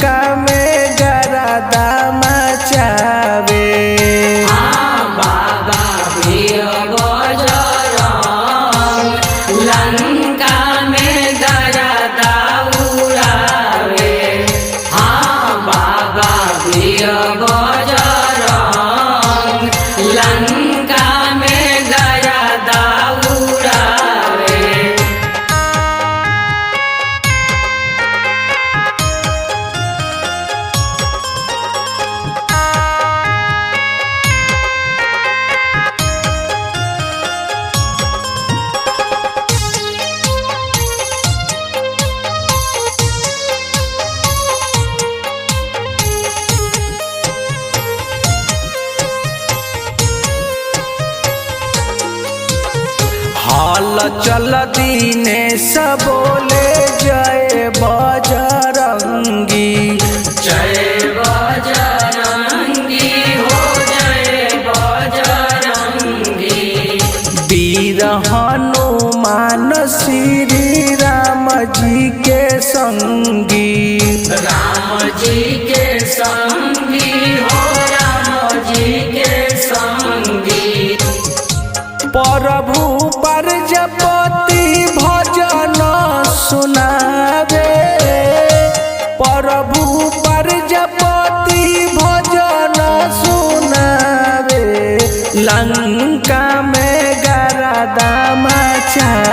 लंका में गरदा मचावे। बाबा वीर बजरंग लंका में गरदा उड़ावे। बाबा वीर बजरंग लंका में गरदा उड़ावे। हल चल दीनेश बोले जय बजरंगी। जय बजरंगी हो जय बजरंगी। वीर हनुमान श्री राम जी के संगी। राम जी के संगी हो राम जी के संगी। प्रभु प्रजापति भजन सुनावे। प्रभु प्रजापति भजन सुनावे। लंका में गरदा मचावे।